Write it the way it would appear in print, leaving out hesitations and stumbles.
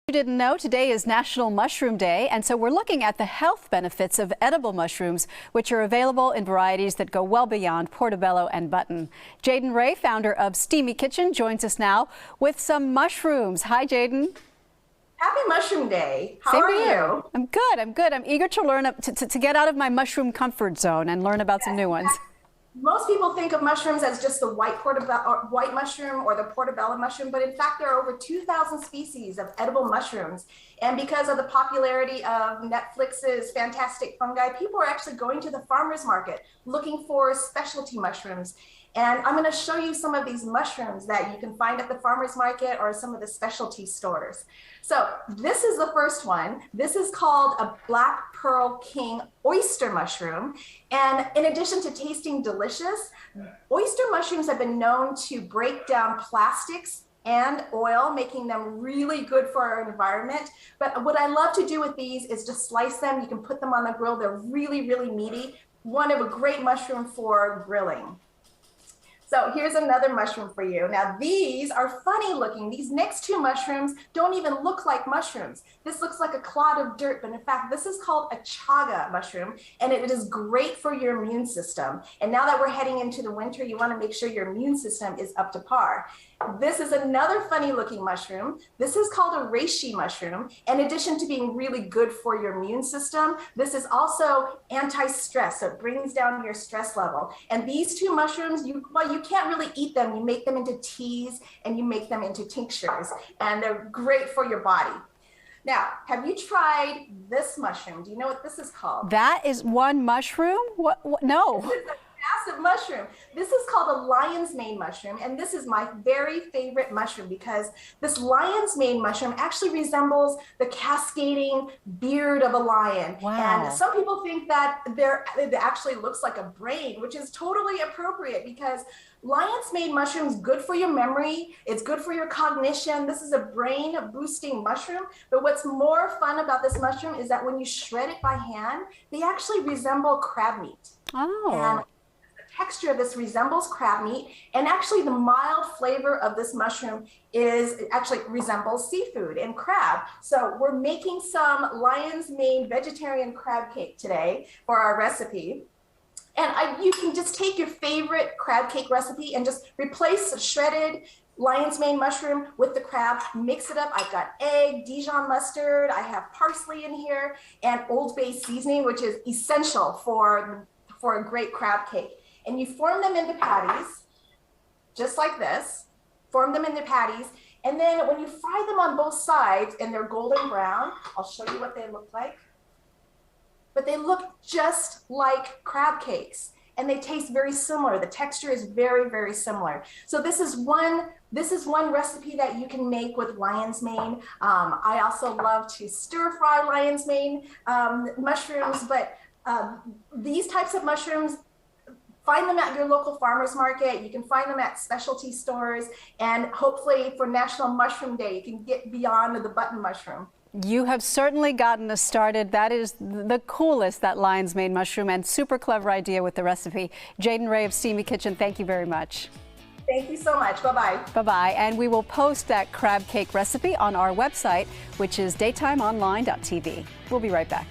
You didn't know, today is National Mushroom Day, and so we're looking at the health benefits of edible mushrooms, which are available in varieties that go well beyond portobello and button. Jaden Ray, founder of Steamy Kitchen, joins us now with some mushrooms. Hi, Jaden. Happy Mushroom Day. How are you? I'm good. I'm eager to learn, to get out of my mushroom comfort zone and learn about some new ones. Most people think of mushrooms as just the white mushroom or the portobello mushroom, but in fact, there are over 2,000 species of edible mushrooms. And because of the popularity of Netflix's fantastic fungi, people are actually going to the farmer's market looking for specialty mushrooms. And I'm going to show you some of these mushrooms that you can find at the farmer's market or some of the specialty stores. So this is the first one. This is called a Black Pearl King oyster mushroom. And in addition to tasting delicious, oyster mushrooms have been known to break down plastics and oil, making them really good for our environment. But what I love to do with these is just slice them. You can put them on the grill. They're really, really meaty. One of a great mushroom for grilling. So here's another mushroom for you. Now these are funny looking. These next two mushrooms don't even look like mushrooms. This looks like a clod of dirt, but in fact, this is called a chaga mushroom, and it is great for your immune system. And now that we're heading into the winter, you want to make sure your immune system is up to par. This is another funny looking mushroom. This is called a reishi mushroom. In addition to being really good for your immune system, this is also anti-stress, so it brings down your stress level. And these two mushrooms, you can't really eat them. You make them into teas and you make them into tinctures, and they're great for your body. Now, have you tried this mushroom? Do you know what this is called? That is one mushroom? What? No. This is a massive mushroom. This is called a lion's mane mushroom, and this is my very favorite mushroom because this lion's mane mushroom actually resembles the cascading beard of a lion. Wow. And some people think that it actually looks like a brain, which is totally appropriate because lion's mane mushroom is good for your memory. It's good for your cognition. This is a brain boosting mushroom. But what's more fun about this mushroom is that when you shred it by hand, they actually resemble crab meat. Oh. And the texture of this resembles crab meat. And actually the mild flavor of this mushroom actually resembles seafood and crab. So we're making some lion's mane vegetarian crab cake today for our recipe. And you can just take your favorite crab cake recipe and just replace shredded lion's mane mushroom with the crab, mix it up. I've got egg, Dijon mustard, I have parsley in here, and Old Bay seasoning, which is essential for a great crab cake. And you form them into patties, just like this. Form them into patties. And then when you fry them on both sides and they're golden brown, I'll show you what they look like. But they look just like crab cakes and they taste very similar. The texture is very, very similar. So this is one recipe that you can make with lion's mane. I also love to stir fry lion's mane mushrooms, but these types of mushrooms, find them at your local farmer's market. You can find them at specialty stores, and hopefully for National Mushroom Day, you can get beyond the button mushroom. You have certainly gotten us started. That is the coolest, that lion's mane mushroom, and super clever idea with the recipe. Jaden Ray of Steamy Kitchen, thank you very much. Thank you so much. Bye-bye. Bye-bye. And we will post that crab cake recipe on our website, which is daytimeonline.tv. We'll be right back.